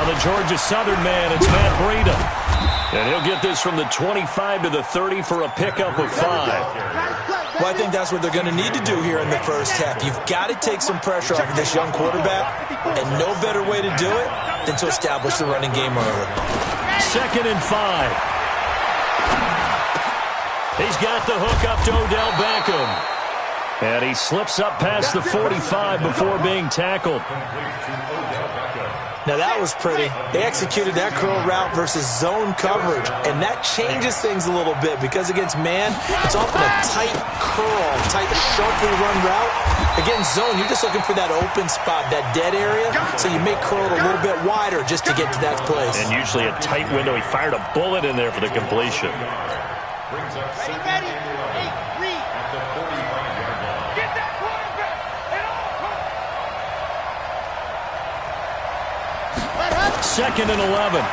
the Georgia Southern man, it's Matt Breida. And he'll get this from the 25 to the 30 for a pickup of 5. Well, I think that's what they're going to need to do here in the first half. You've got to take some pressure off of this young quarterback, and no better way to do it than to establish the running game early. 2nd and 5. He's got the hook up to Odell Beckham. And he slips up past the 45 before being tackled. Now that was pretty. They executed that curl route versus zone coverage, and that changes things a little bit because against man, it's often a tight curl, tight, sharply run route. Against zone, you're just looking for that open spot, that dead area, so you may curl it a little bit wider just to get to that place. And usually a tight window. He fired a bullet in there for the completion. Ready. 8-3. At the 45-yard line. Get that quarterback. Second and 11.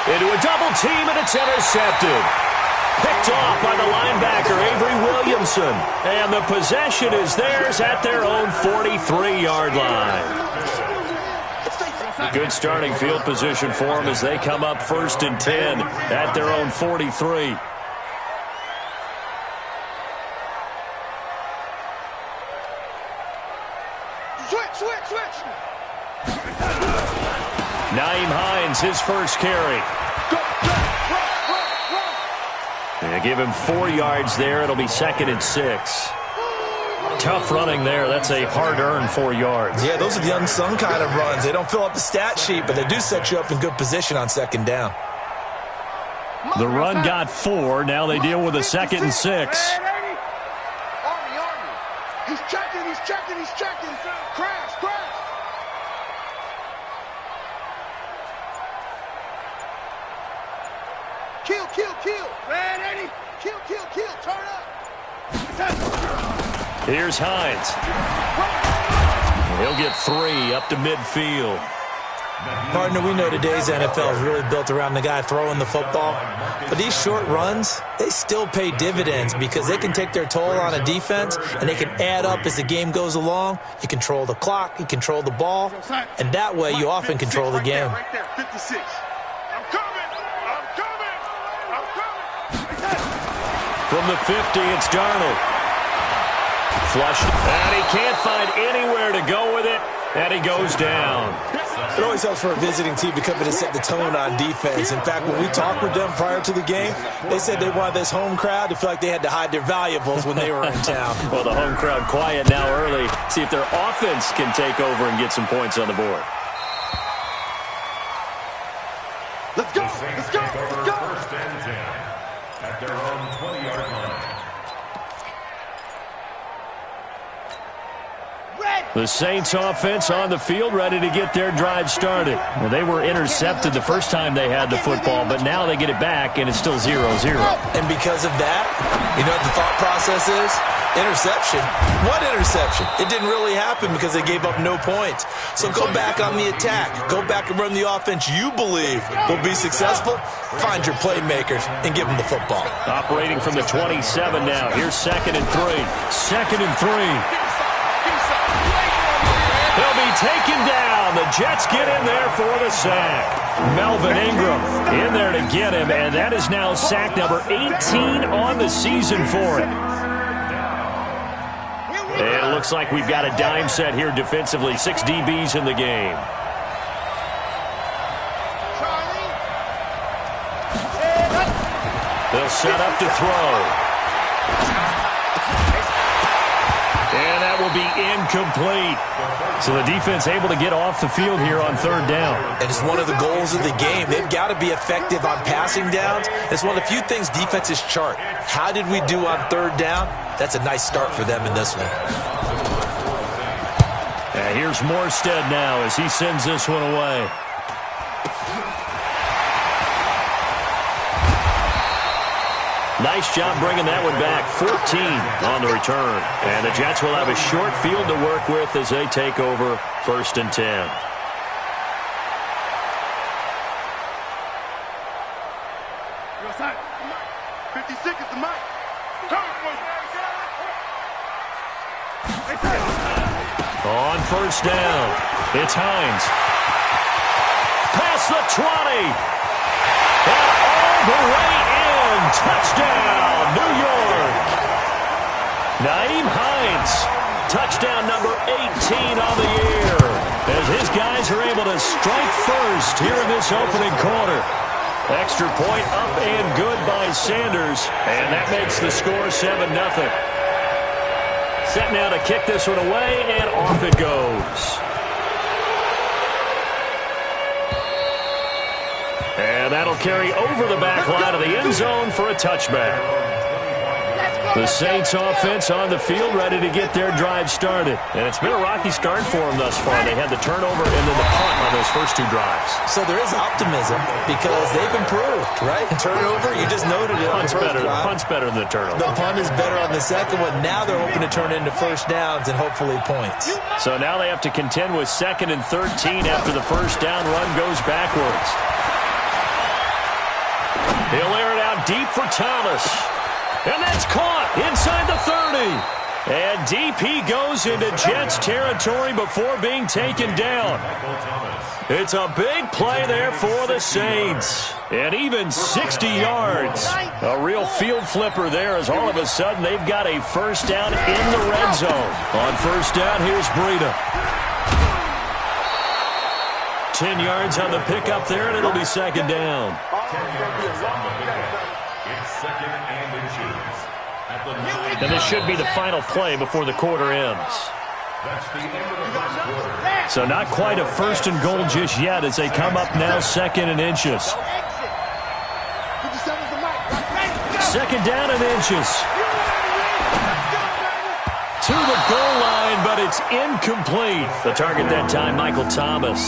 Into a double team, and it's intercepted. Picked off by the linebacker, Avery Williamson. And the possession is theirs at their own 43-yard line. Good starting field position for them as they come up 1st and 10 at their own 43. Switch. Naeem Hines, his first carry. They give him 4 yards there. It'll be 2nd and 6. Tough running there. That's a hard-earned 4 yards. Yeah, those are the unsung kind of runs. They don't fill up the stat sheet, but they do set you up in good position on 2nd down. The run got 4. Now they deal with a 2nd and 6. He's checking. Crash. Kill. Ready. Kill. Turn up. Here's Hines. He'll get 3 up to midfield. Partner, we know today's NFL is really built around the guy throwing the football. But these short runs, they still pay dividends because they can take their toll on a defense, and they can add up as the game goes along. You control the clock, you control the ball, and that way you often control the game. Right there, 56. I'm coming. From the 50, it's Darnold. Flushed, and he can't find anywhere to go with it, and he goes down. It always helps for a visiting team to come in and set the tone on defense. In fact, when we talked with them prior to the game, they said they wanted this home crowd to feel like they had to hide their valuables when they were in town. Well, the home crowd quiet now early. See if their offense can take over and get some points on the board. Let's go. 1st and 10 at their own 20-yard line. The Saints offense on the field, ready to get their drive started. Well, they were intercepted the first time they had the football, but now they get it back, and it's still 0-0. And because of that, you know what the thought process is? Interception. What interception? It didn't really happen because they gave up no points. So go back on the attack. Go back and run the offense you believe will be successful. Find your playmakers and give them the football. Operating from the 27 now. Here's 2nd and 3. 2nd and 3. He'll be taken down. The Jets get in there for the sack. Melvin Ingram in there to get him, and that is now sack number 18 on the season for him. And it looks like we've got a dime set here defensively. 6 DBs in the game. They'll set up to throw. And that will be incomplete. So the defense able to get off the field here on 3rd down. And it's one of the goals of the game. They've got to be effective on passing downs. It's one of the few things defenses chart. How did we do on 3rd down? That's a nice start for them in this one. And here's Morstead now as he sends this one away. Nice job bringing that one back. 14 on the return. And the Jets will have a short field to work with as they take over 1st and 10. You're outside. 56 is the mic. On 1st down, it's Hines. across the 20. And all the way in. Touchdown, New York. Nyheim Hines, touchdown number 18 on the year, as his guys are able to strike first here in this opening quarter. Extra point up and good by Sanders, and that makes the score 7-0. Set now to kick this one away, and off it goes. And that'll carry over the back line of the end zone for a touchback. The Saints offense on the field, ready to get their drive started. And it's been a rocky start for them thus far. They had the turnover and then the punt on those first two drives. So there is optimism because they've improved, right? Turnover, you just noted it. Punt's better than the turnover. The punt is better on the second one. Now they're hoping to turn into first downs and hopefully points. So now they have to contend with 2nd and 13 after the first down run goes backwards. He'll air it out deep for Thomas. And that's caught inside the 30. And deep he goes into Jets territory before being taken down. It's a big play there for the Saints. And even 60 yards. A real field flipper there, as all of a sudden they've got a first down in the red zone. On first down, here's Breida. 10 yards on the pickup there, and it'll be second down. 10 yards on the pickup. It's second and inches. At the 9. And this should be the final play before the quarter ends. That's the end of the first quarter. So not quite a first and goal just yet as they come up now 2nd and inches. Second down and inches. To the goal line, but it's incomplete. The target that time, Michael Thomas.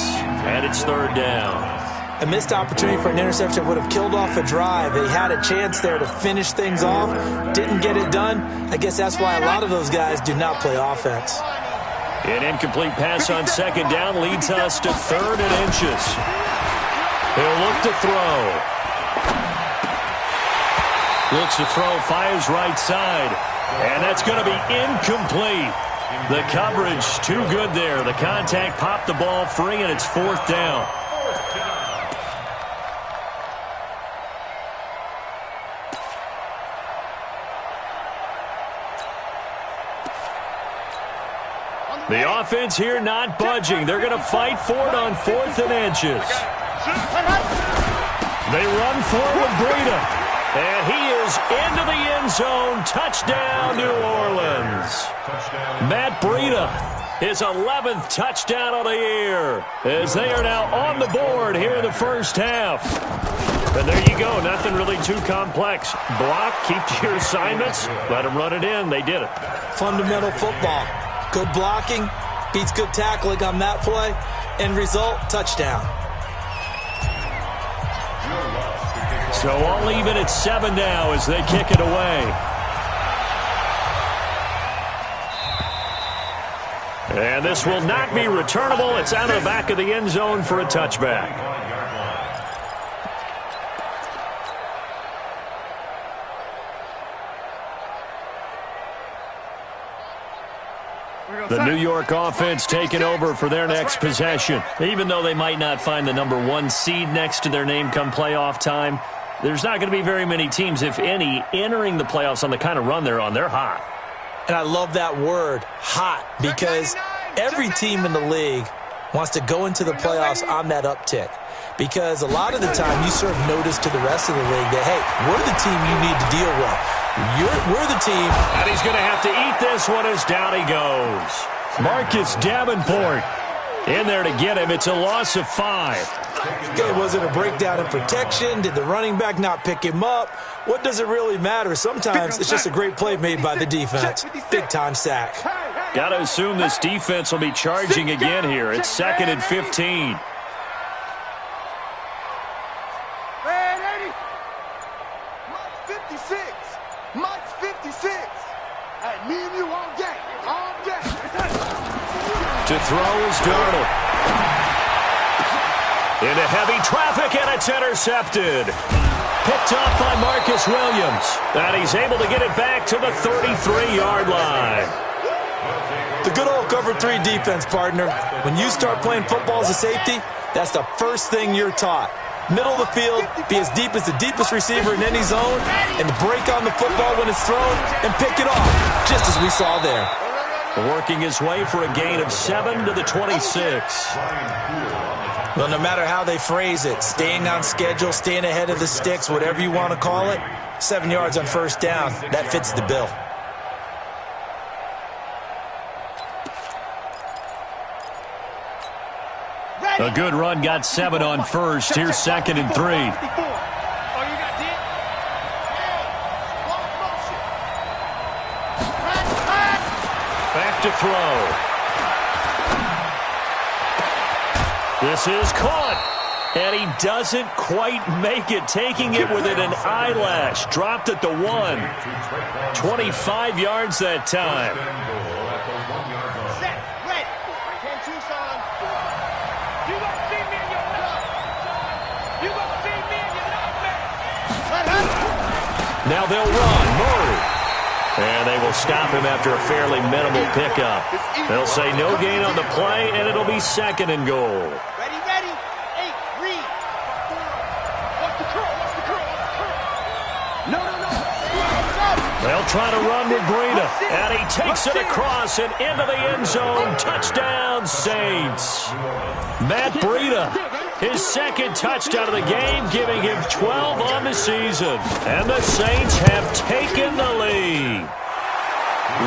And it's third down. A missed opportunity for an interception would have killed off a drive. They had a chance there to finish things off. Didn't get it done. I guess that's why a lot of those guys do not play offense. An incomplete pass on second down leads us to 3rd and inches. He'll look to throw. Looks to throw, fires right side. And that's going to be incomplete. The coverage too good there. The contact popped the ball free, and it's 4th down. The offense here not budging. They're going to fight for it on 4th and inches. They run for it with Breida. And he is into the end zone. Touchdown, New Orleans. Matt Breida, his 11th touchdown of the year, as they are now on the board here in the first half. And there you go. Nothing really too complex. Block, keep to your assignments, let them run it in. They did it. Fundamental football. Good blocking, beats good tackling on that play. End result, touchdown. So all even at 7 now as they kick it away. And this will not be returnable. It's out of the back of the end zone for a touchback. The New York offense taking over for their next possession. Even though they might not find the number 1 seed next to their name come playoff time, there's not going to be very many teams, if any, entering the playoffs on the kind of run they're on. They're hot. And I love that word, hot, because every team in the league wants to go into the playoffs on that uptick. Because a lot of the time you serve notice to the rest of the league that, hey, we're the team you need to deal with. We're the team. And he's going to have to eat this one as down he goes. Marcus Davenport in there to get him. It's a loss of 5. Okay, was it a breakdown in protection? Did the running back not pick him up? What does it really matter? Sometimes it's just a great play made by the defense. Big-time sack. Got to assume this defense will be charging again here. It's 2nd and 15. Mike's 56. Hey, me and you all day. All day. To throw is Darnold. Into heavy traffic, and it's intercepted. Picked off by Marcus Williams. And he's able to get it back to the 33-yard line. The good old cover 3 defense, partner. When you start playing football as a safety, That's the first thing you're taught. Middle of the field, be as deep as the deepest receiver in any zone, and break on the football when it's thrown and pick it off, just as we saw there. Working his way for a gain of 7 to the 26. Well, no matter how they phrase it, staying on schedule, staying ahead of the sticks, whatever you want to call it, 7 yards on first down, that fits the bill. A good run got 7 on first. Here's 2nd and 3. Back to throw. This is caught. And he doesn't quite make it, taking it within an eyelash. Dropped at the 1. 25 yards that time. Now they'll run. Murray. And they will stop him after a fairly minimal pickup. They'll say no gain on the play, and it'll be 2nd and goal. Ready, ready. 8, read. What's the curl? What's the curl? What's the curl? No. They'll try to run with Breida. And he takes it across and into the end zone. Touchdown, Saints. Matt Breida. His 2nd touchdown of the game, giving him 12 on the season. And the Saints have taken the lead.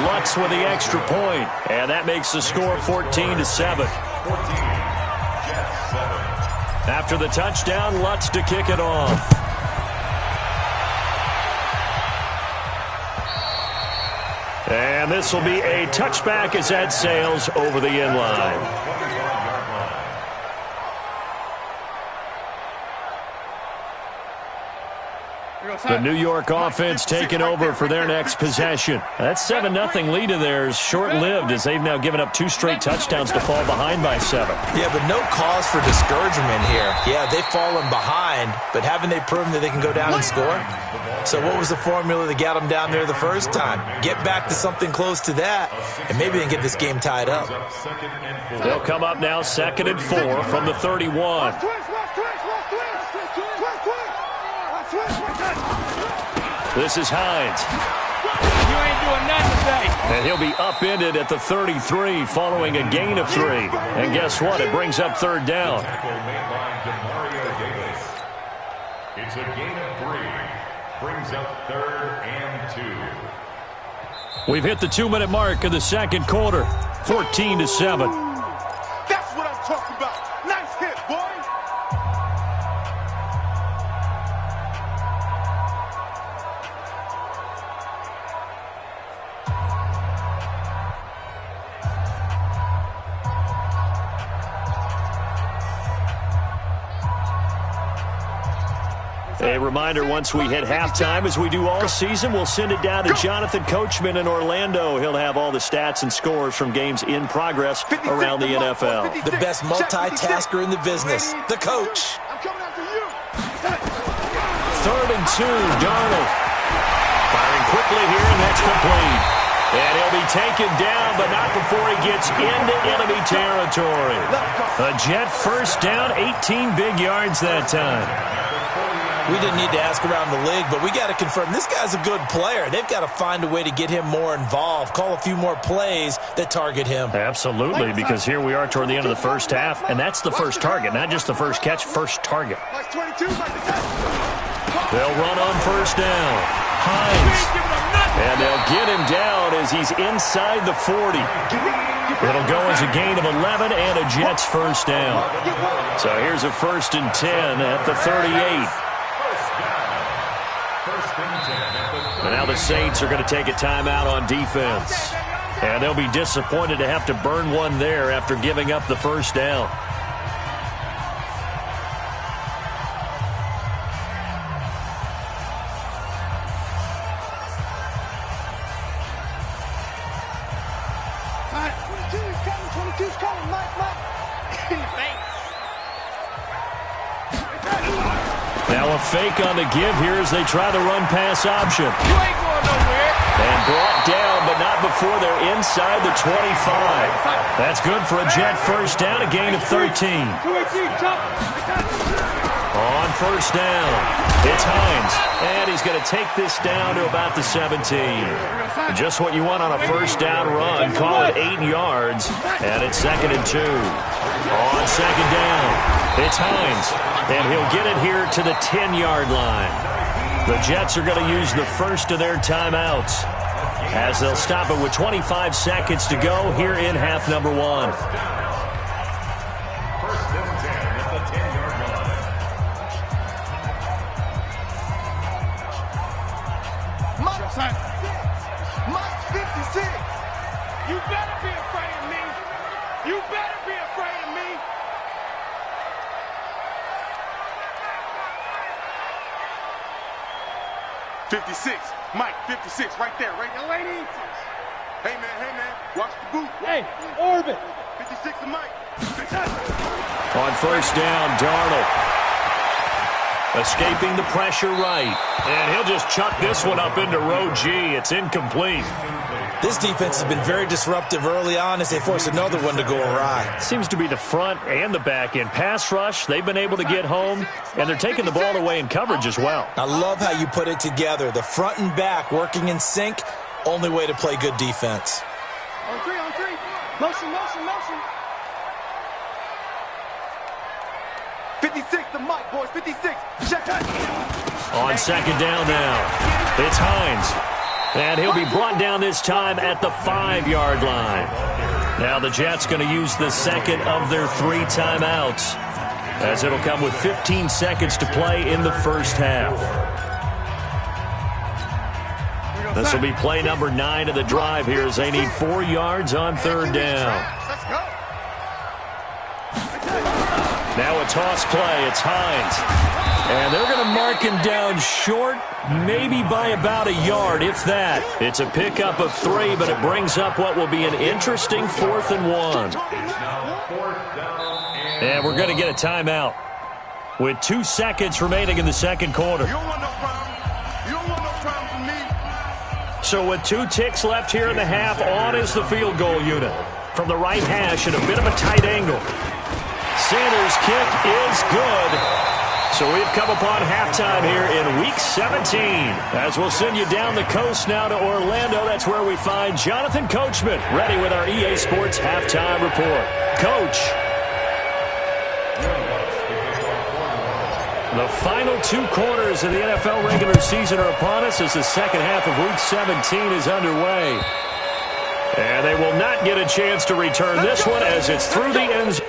Lutz with the extra point, and that makes the score 14-7. After the touchdown, Lutz to kick it off. And this will be a touchback as that sails over the end line. The New York offense taking over for their next possession. That 7-0 lead of theirs short-lived as they've now given up 2 straight touchdowns to fall behind by 7. Yeah, but no cause for discouragement here. Yeah, they've fallen behind, but haven't they proven that they can go down and score? So what was the formula that got them down there the first time? Get back to something close to that, and maybe they can get this game tied up. They'll come up now 2nd and 4 from the 31. This is Hines. You ain't doing nothing today. And he'll be upended at the 33 following a gain of 3. And guess what? It brings up 3rd down. It's a gain of 3. Brings up 3rd and 2. We've hit the 2-minute mark of the 2nd quarter. 14-7. That's what I'm talking about. Nice hit, boy. A reminder, once we hit halftime, as we do all season, we'll send it down to Jonathan Coachman in Orlando. He'll have all the stats and scores from games in progress around the NFL. The best multitasker in the business, the coach. I'm coming after you. 3rd and 2, Darnold. Firing quickly here, and that's complete. And he'll be taken down, but not before he gets into enemy territory. A Jet first down, 18 big yards that time. We didn't need to ask around the league, but we got to confirm this guy's a good player. They've got to find a way to get him more involved, call a few more plays that target him. Absolutely, because here we are toward the end of the first half, and that's the first target, not just the first catch, first target. They'll run on first down. Hines. And they'll get him down as he's inside the 40. It'll go as a gain of 11 and a Jets first down. So here's a 1st and 10 at the 38. And now the Saints are going to take a timeout on defense. And they'll be disappointed to have to burn one there after giving up the first down. Now a fake on the give here as they try the run-pass option. You ain't going nowhere. And brought down, but not before they're inside the 25. That's good for a Jet first down, a gain of 13. On first down, it's Hines, and he's going to take this down to about the 17. Just what you want on a first down run. Call it 8 yards, and it's 2nd and 2. On second down, it's Hines, and he'll get it here to the 10-yard line. The Jets are going to use the first of their timeouts as they'll stop it with 25 seconds to go here in half number 1. First and 10 at the 10-yard line. Mike 56. You better be afraid of me. You better be afraid of me. '56, Mike, 56, right there, ladies. Hey man, watch the boot. Hey, orbit. 56 to Mike. On first down, Darnold. Escaping the pressure right. And he'll just chuck this one up into row G. It's incomplete. This defense has been very disruptive early on as they force another one to go awry. Seems to be the front and the back end. Pass rush, they've been able to get home, and they're taking the ball away in coverage as well. I love how you put it together. The front and back working in sync, only way to play good defense. On three. Motion. 56 to Mike, boys, 56. Check that. On second down now, it's Hines. And he'll be brought down this time at the 5-yard line. Now the Jets going to use the second of their 3 timeouts, as it'll come with 15 seconds to play in the first half. This will be play number 9 of the drive here as they need 4 yards on third down. Let's go. Now a toss play. It's Hines. And they're going to mark him down short, maybe by about a yard, if that. It's a pickup of 3, but it brings up what will be an interesting 4th and 1. And we're going to get a timeout with 2 seconds remaining in the second quarter. You don't want no problem. You don't want no problem from me. So with 2 ticks left here in the half, on is the field goal unit. From the right hash at a bit of a tight angle. Sanders' kick is good. So we've come upon halftime here in Week 17. As we'll send you down the coast now to Orlando, that's where we find Jonathan Coachman ready with our EA Sports Halftime Report. Coach. The final 2 quarters of the NFL regular season are upon us as the second half of Week 17 is underway. And they will not get a chance to return this one as it's through the end zone.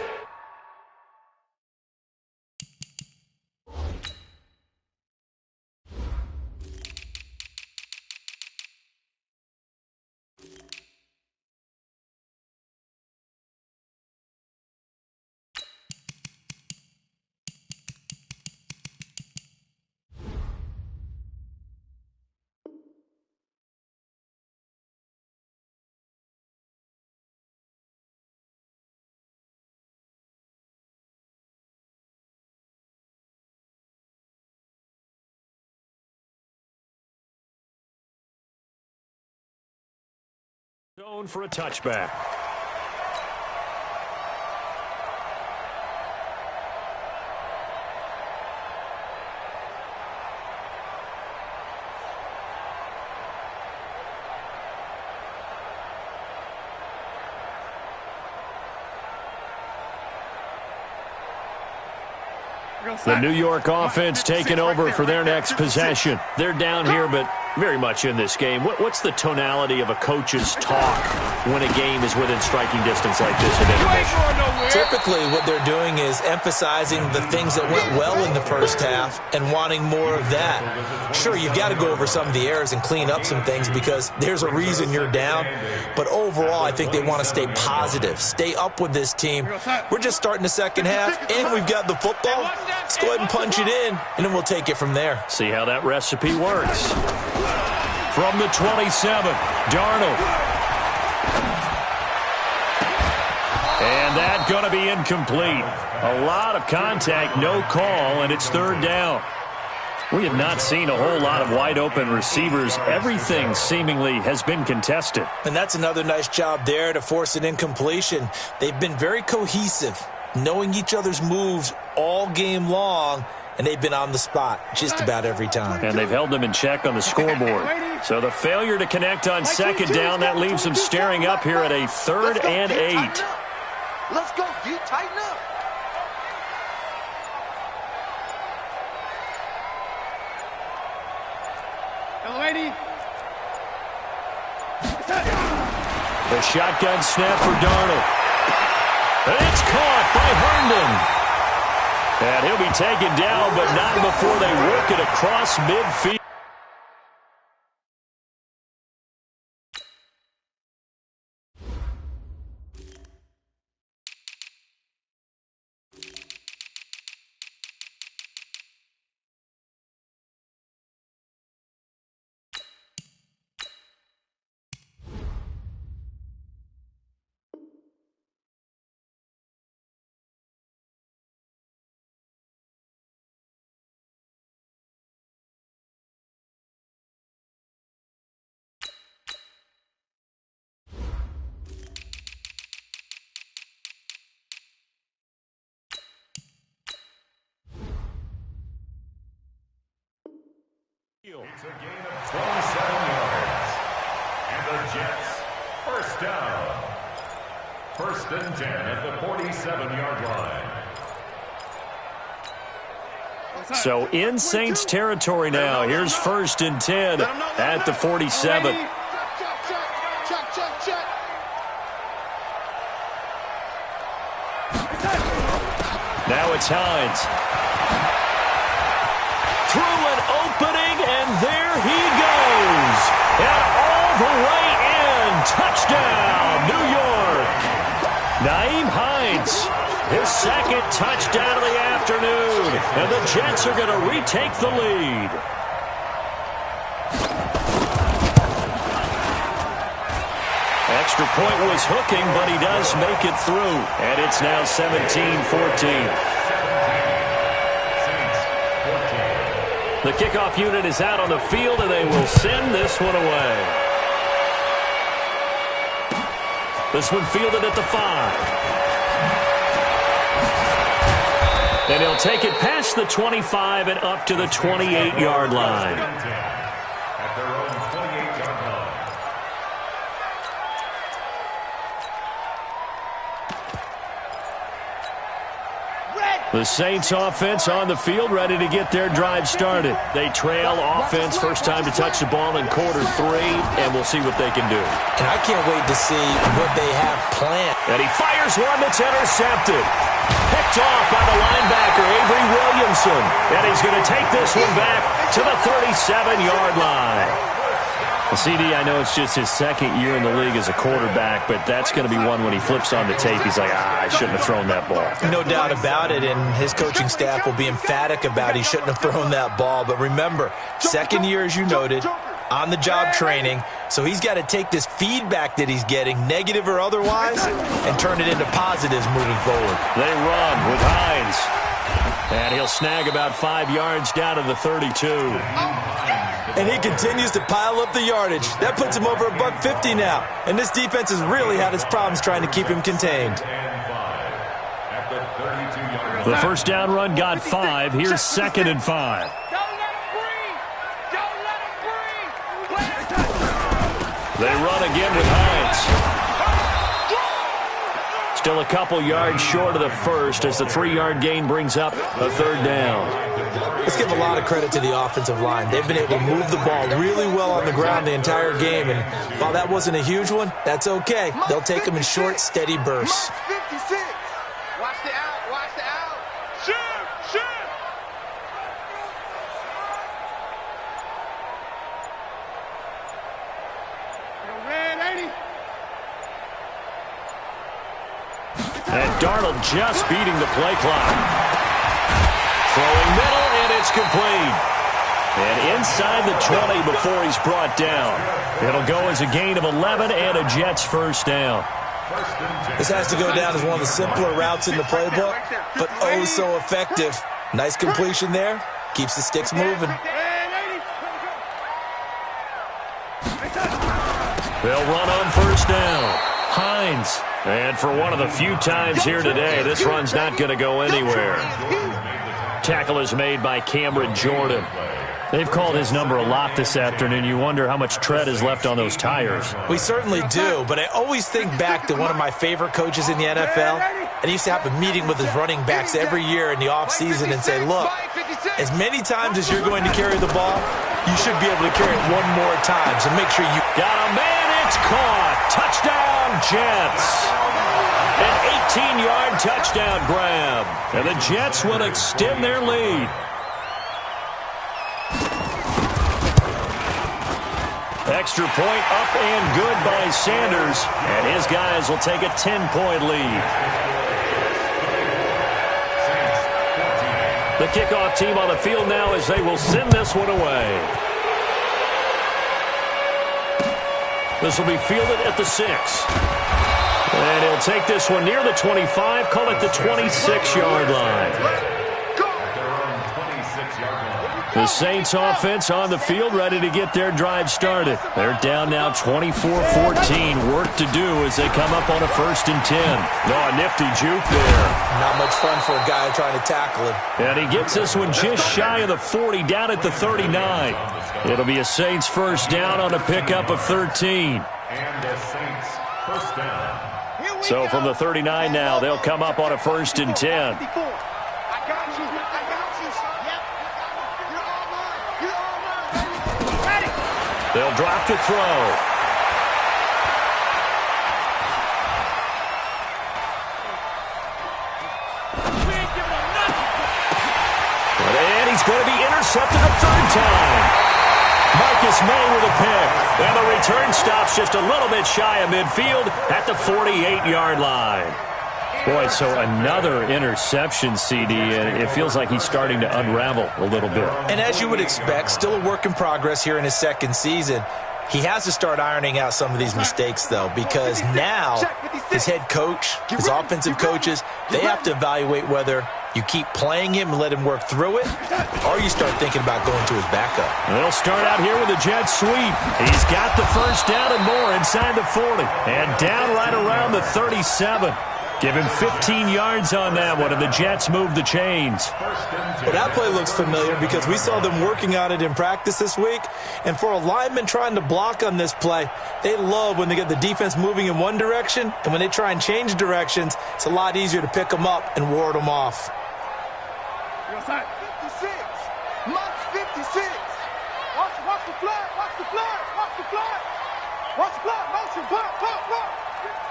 Zone for a touchback. The New York offense taking over for their next possession. They're down here, but very much in this game. What's the tonality of a coach's talk when a game is within striking distance like this at intermission? Typically, what they're doing is emphasizing the things that went well in the first half and wanting more of that. Sure, you've got to go over some of the errors and clean up some things because there's a reason you're down. But overall, I think they want to stay positive, stay up with this team. We're just starting the second half, and we've got the football. Let's go ahead and punch it in, and then we'll take it from there. See how that recipe works. From the 27, Darnold. And that's going to be incomplete. A lot of contact, no call, and it's third down. We have not seen a whole lot of wide-open receivers. Everything seemingly has been contested. And that's another nice job there to force an incompletion. They've been very cohesive, knowing each other's moves all game long, and they've been on the spot just about every time. And they've held them in check on the scoreboard. So the failure to connect on second down, that leaves them staring up here at a 3rd and 8. Let's go, D. Tighten up. The shotgun snap for Darnold. And it's caught by Herndon. And he'll be taken down, but not before they work it across midfield. It's a gain of 27 yards. And the Jets, first down. 1st and 10 at the 47-yard line. So in Saints territory now. Here's 1st and 10 at the 47. Now it's Hines. Through an opening, and there he goes. And all the way in. Touchdown, New York. Nyheim Hines, his 2nd touchdown of the afternoon. And the Jets are going to retake the lead. Extra point was hooking, but he does make it through. And it's now 17-14. The kickoff unit is out on the field, and they will send this one away. This one fielded at the 5. And he'll take it past the 25 and up to the 28-yard line. At their own 28-yard line. The Saints offense on the field, ready to get their drive started. They trail offense, first time to touch the ball in quarter 3, and we'll see what they can do. And I can't wait to see what they have planned. And he fires one that's intercepted. Picked off by the linebacker, Avery Williamson. And he's going to take this one back to the 37-yard line. Well, CD, I know it's just his 2nd year in the league as a quarterback, but that's going to be one when he flips on the tape, he's like, I shouldn't have thrown that ball. No doubt about it, and his coaching staff will be emphatic about he shouldn't have thrown that ball. But remember, 2nd year, as you noted, on-the-job training, so he's got to take this feedback that he's getting, negative or otherwise, and turn it into positives moving forward. They run with Hines, and he'll snag about 5 yards down to the 32. And he continues to pile up the yardage. That puts him over $150 now. And this defense has really had its problems trying to keep him contained. The first down run got 5. Here's 2nd and 5. They run again with Hines. Still a couple yards short of the first as the 3-yard gain brings up a 3rd down. Let's give a lot of credit to the offensive line. They've been able to move the ball really well on the ground the entire game. And while that wasn't a huge one, that's okay. They'll take them in short, steady bursts. Watch the out. Watch the out. Shoot. And Darnold just beating the play clock. Throwing middle, and it's complete. And inside the 20 before he's brought down. It'll go as a gain of 11 and a Jets first down. This has to go down as one of the simpler routes in the playbook, but oh so effective. Nice completion there. keeps the sticks moving. They'll run on first down. Hines. And for one of the few times here today, this run's not going to go anywhere. Tackle is made by Cameron Jordan. They've called his number a lot this afternoon. You wonder how much tread is left on those tires. We certainly do, but I always think back to one of my favorite coaches in the NFL. And he used to have a meeting with his running backs every year in the offseason and say, look, as many times as you're going to carry the ball, you should be able to carry it one more time. So make sure you got a man. It's caught. Touchdown, Jets. An 18-yard touchdown grab. And the Jets will extend their lead. Extra point up and good by Sanders. And his guys will take a 10-point lead. The kickoff team on the field now as they will send this one away. This will be fielded at the 6. And he'll take this one near the 25, call it the 26-yard line. The Saints offense on the field ready to get their drive started. They're down now 24-14. Work to do as they come up on a 1st and 10. Oh, a nifty juke there. Not much fun for a guy trying to tackle him. And he gets this one just shy of the 40, down at the 39. It'll be a Saints first down on a pickup of 13. And the Saints first down. So from the 39 now, they'll come up on a 1st and 10. They'll drop to throw. And he's going to be intercepted a 3rd time. Marcus May with a pick. And the return stops just a little bit shy of midfield at the 48-yard line. Boy, so another interception, CD, and it feels like he's starting to unravel a little bit. And as you would expect, still a work in progress here in his 2nd season. He has to start ironing out some of these mistakes, though, because now his head coach, his offensive coaches, they have to evaluate whether you keep playing him and let him work through it, or you start thinking about going to his backup. They'll start out here with a jet sweep. He's got the first down and more inside the 40, and down right around the 37. Give him 15 yards on that one, and the Jets move the chains. Well, that play looks familiar because we saw them working on it in practice this week. And for a lineman trying to block on this play, they love when they get the defense moving in one direction. And when they try and change directions, it's a lot easier to pick them up and ward them off. 56. Max 56. Watch the flag. Watch the flag. Watch the flag. Watch the flag. Motion. Pop.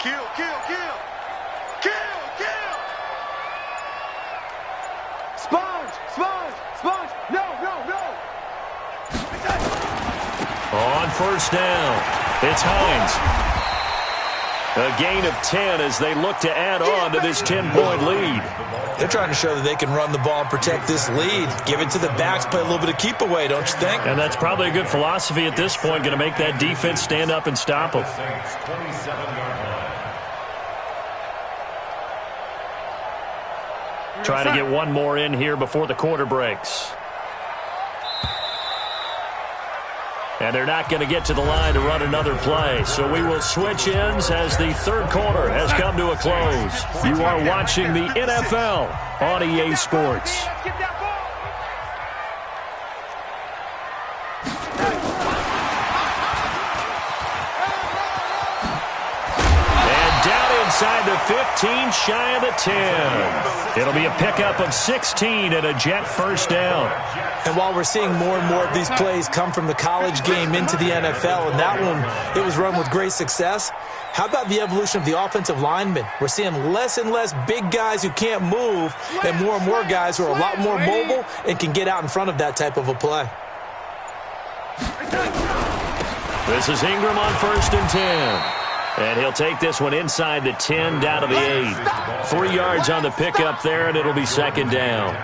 Kill. Sponge. No. On first down, it's Hines. A gain of 10 as they look to add on to this 10-point lead. They're trying to show that they can run the ball and protect this lead. Give it to the backs, play a little bit of keep away, don't you think? And that's probably a good philosophy at this point, going to make that defense stand up and stop them. Try to get one more in here before the quarter breaks. And they're not going to get to the line to run another play. So we will switch ends as the 3rd quarter has come to a close. You are watching the NFL on EA Sports. And down inside the 15, shy of the 10. It'll be a pickup of 16 and a Jet first down. And while we're seeing more and more of these plays come from the college game into the NFL, and that one, it was run with great success, how about the evolution of the offensive linemen? We're seeing less and less big guys who can't move and more guys who are a lot more mobile and can get out in front of that type of a play. This is Ingram on 1st and 10. And he'll take this one inside the 10 down to the 8. 3 yards on the pickup there, and it'll be 2nd down.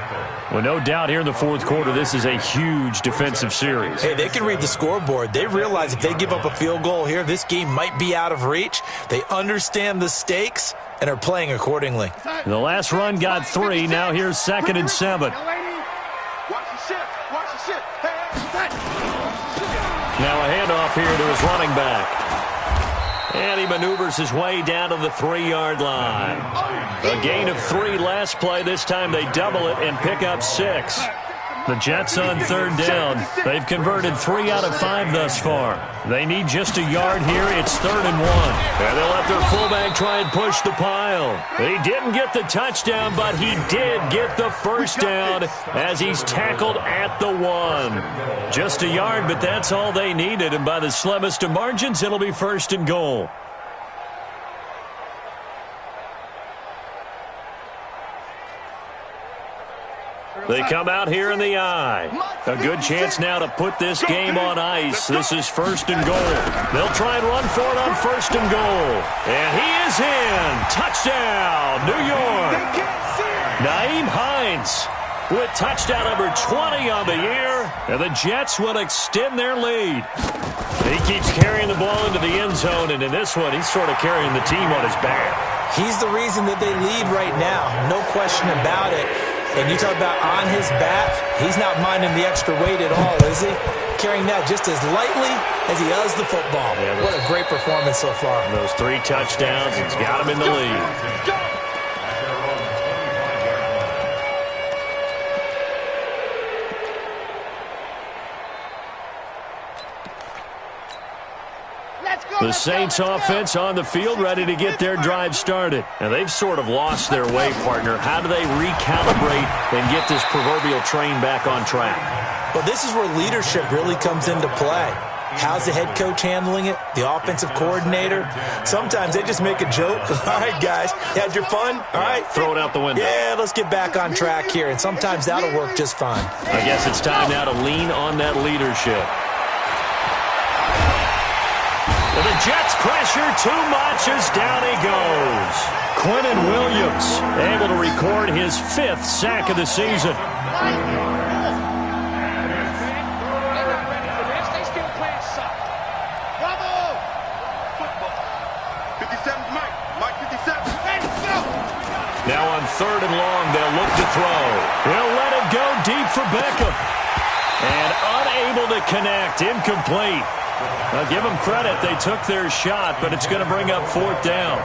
Well, no doubt here in the 4th quarter, this is a huge defensive series. Hey, they can read the scoreboard. They realize if they give up a field goal here, this game might be out of reach. They understand the stakes and are playing accordingly. The last run got 3. Now here's 2nd and 7. Watch the shift. Now a handoff here to his running back. And he maneuvers his way down to the 3-yard line. A gain of 3 last play. This time they double it and pick up 6. The Jets on 3rd down. They've converted 3 out of 5 thus far. They need just a yard here. It's 3rd and 1. And they'll let their fullback try and push the pile. He didn't get the touchdown, but he did get the first down as he's tackled at the 1. Just a yard, but that's all they needed. And by the slimmest of margins, it'll be 1st and goal. They come out here in the eye. A good chance now to put this game on ice. This is 1st and goal. They'll try and run for it on 1st and goal. And he is in. Touchdown, New York. Nyheim Hines with touchdown number 20 on the year. And the Jets will extend their lead. He keeps carrying the ball into the end zone. And in this one, he's sort of carrying the team on his back. He's the reason that they lead right now. No question about it. And you talk about on his back, he's not minding the extra weight at all, is he? Carrying that just as lightly as he does the football. Yeah, what a great performance so far. Those 3 touchdowns, he's got him in the lead. The Saints offense on the field ready to get their drive started. And they've sort of lost their way, partner. How do they recalibrate and get this proverbial train back on track? Well, this is where leadership really comes into play. How's the head coach handling it? The offensive coordinator? Sometimes they just make a joke. All right, guys, you had your fun? All right. Throw it out the window. Yeah, let's get back on track here. And sometimes that'll work just fine. I guess it's time now to lean on that leadership. Well, the Jets pressure too much as down he goes. Quinnen Williams able to record his 5th sack of the season. Now on 3rd and long, they'll look to throw. He'll let it go deep for Beckham. And unable to connect, incomplete. I'll give them credit. They took their shot, but it's going to bring up 4th down.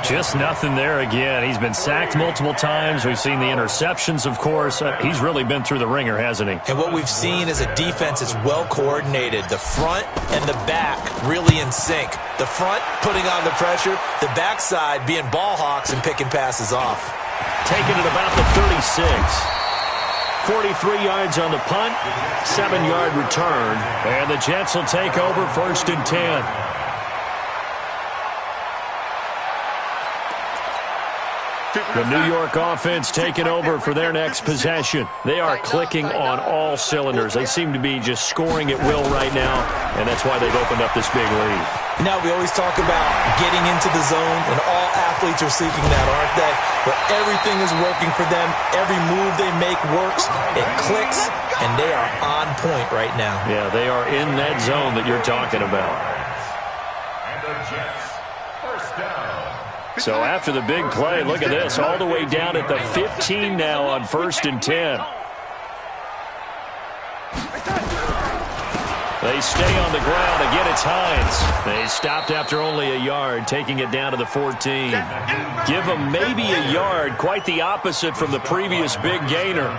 Just nothing there again. He's been sacked multiple times. We've seen the interceptions, of course. He's really been through the ringer, hasn't he? And what we've seen is a defense that's well coordinated. The front and the back really in sync. The front putting on the pressure. The backside being ball hawks and picking passes off. Taking it about the 36. 43 yards on the punt, 7-yard return, and the Jets will take over 1st and 10. The New York offense taking over for their next possession. They are clicking on all cylinders. They seem to be just scoring at will right now, and that's why they've opened up this big lead. Now, we always talk about getting into the zone, and all athletes are seeking that, aren't they? Where everything is working for them. Every move they make works. It clicks, and they are on point right now. Yeah, they are in that zone that you're talking about. And the Jets, 1st down. So after the big play, look at this, all the way down at the 15 now on 1st and 10. They stay on the ground. Again, it's Hines. They stopped after only a yard, taking it down to the 14. Give them maybe a yard, quite the opposite from the previous big gainer.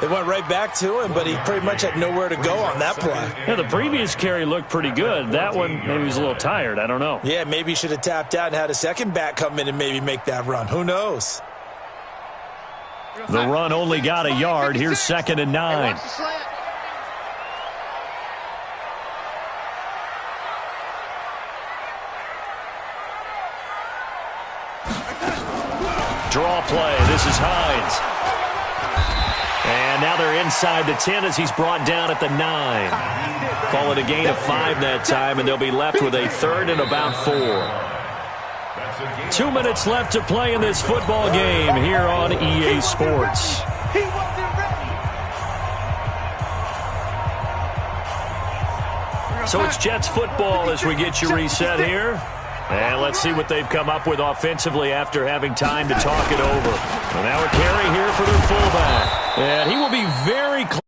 They went right back to him, but he pretty much had nowhere to go on that play. Yeah, the previous carry looked pretty good. That one, maybe he was a little tired. I don't know. Yeah, maybe he should have tapped out and had a second back come in and maybe make that run. Who knows? The run only got a yard. Here's 2nd and 9. Draw play. This is Hines. And now they're inside the 10 as he's brought down at the 9. Call it a gain of 5 that time, and they'll be left with a 3rd and about 4. 2 minutes left to play in this football game here on EA Sports. So it's Jets football as we get you reset here. And let's see what they've come up with offensively after having time to talk it over. And now a carry here for their fullback. And he will be very close.